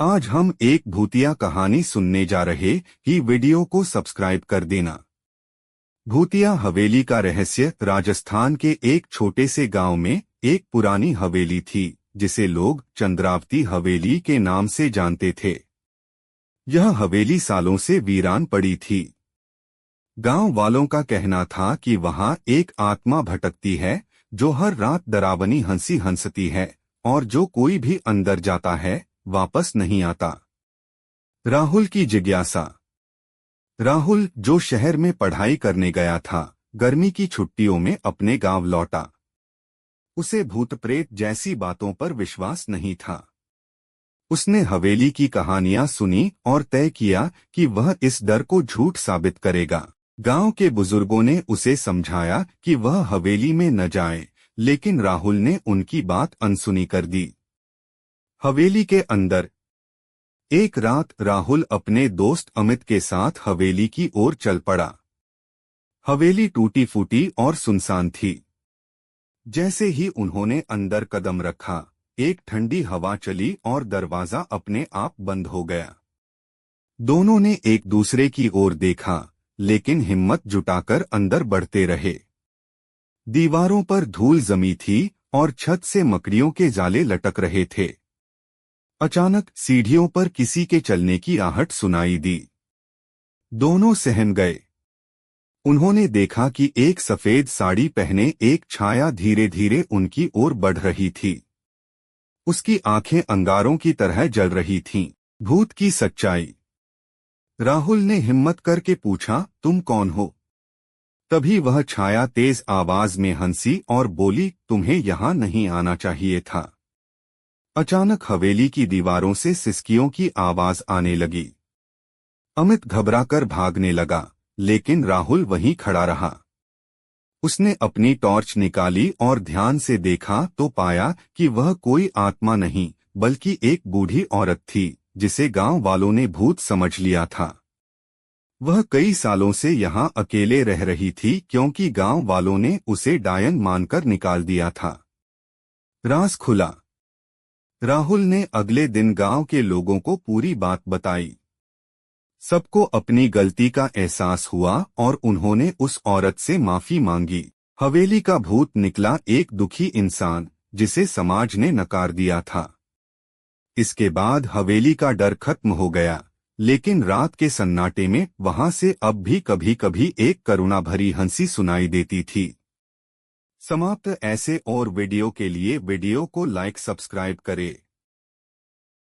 आज हम एक भूतिया कहानी सुनने जा रहे ही वीडियो को सब्सक्राइब कर देना। भूतिया हवेली का रहस्य। राजस्थान के एक छोटे से गांव में एक पुरानी हवेली थी जिसे लोग चंद्रावती हवेली के नाम से जानते थे। यह हवेली सालों से वीरान पड़ी थी। गांव वालों का कहना था कि वहां एक आत्मा भटकती है जो हर रात डरावनी हंसी हंसती है और जो कोई भी अंदर जाता है वापस नहीं आता। राहुल की जिज्ञासा। राहुल, जो शहर में पढ़ाई करने गया था, गर्मी की छुट्टियों में अपने गांव लौटा। उसे भूत प्रेत जैसी बातों पर विश्वास नहीं था। उसने हवेली की कहानियां सुनी और तय किया कि वह इस डर को झूठ साबित करेगा। गांव के बुजुर्गों ने उसे समझाया कि वह हवेली में न जाए, लेकिन राहुल ने उनकी बात अनसुनी कर दी। हवेली के अंदर। एक रात राहुल अपने दोस्त अमित के साथ हवेली की ओर चल पड़ा। हवेली टूटी फूटी और सुनसान थी। जैसे ही उन्होंने अंदर कदम रखा, एक ठंडी हवा चली और दरवाजा अपने आप बंद हो गया। दोनों ने एक दूसरे की ओर देखा, लेकिन हिम्मत जुटाकर अंदर बढ़ते रहे। दीवारों पर धूल जमी थी और छत से मकड़ियों के जाले लटक रहे थे। अचानक सीढ़ियों पर किसी के चलने की आहट सुनाई दी। दोनों सहम गए। उन्होंने देखा कि एक सफेद साड़ी पहने एक छाया धीरे धीरे उनकी ओर बढ़ रही थी। उसकी आंखें अंगारों की तरह जल रही थीं। भूत की सच्चाई। राहुल ने हिम्मत करके पूछा, तुम कौन हो? तभी वह छाया तेज आवाज में हंसी और बोली, तुम्हें यहां नहीं आना चाहिए था। अचानक हवेली की दीवारों से सिसकियों की आवाज आने लगी। अमित घबराकर भागने लगा, लेकिन राहुल वहीं खड़ा रहा। उसने अपनी टॉर्च निकाली और ध्यान से देखा तो पाया कि वह कोई आत्मा नहीं, बल्कि एक बूढ़ी औरत थी जिसे गांव वालों ने भूत समझ लिया था। वह कई सालों से यहां अकेले रह रही थी क्योंकि गांव वालों ने उसे डायन मानकर निकाल दिया था। राज खुला। राहुल ने अगले दिन गांव के लोगों को पूरी बात बताई। सबको अपनी गलती का एहसास हुआ और उन्होंने उस औरत से माफी मांगी। हवेली का भूत निकला एक दुखी इंसान जिसे समाज ने नकार दिया था। इसके बाद हवेली का डर खत्म हो गया, लेकिन रात के सन्नाटे में वहां से अब भी कभी कभी एक करुणा भरी हंसी सुनाई देती थी। समाप्त। ऐसे और वीडियो के लिए वीडियो को लाइक सब्सक्राइब करें।